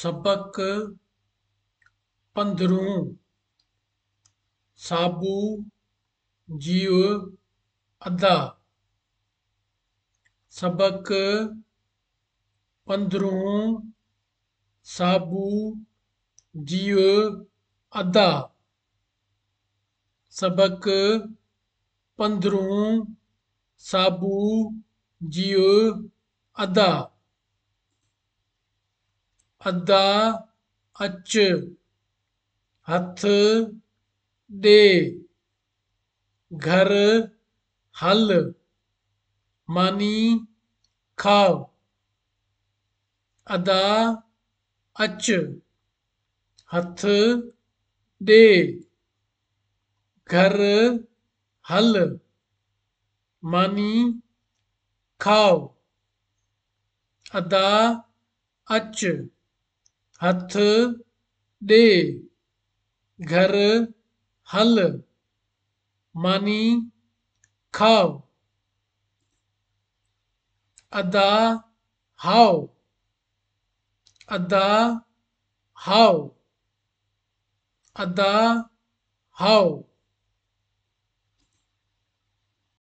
सबक 15 साबू जीव अदा सबक 15 साबू जीव अदा सबक 15 साबू जीव अदा अदा अच हथ दे घर हल मानी खाओ अदा अच हथ दे घर हल मानी खाओ अदा अच हथ दे घर हल मानी खाओ अदा हाओ अदा हाओ अदा हाओ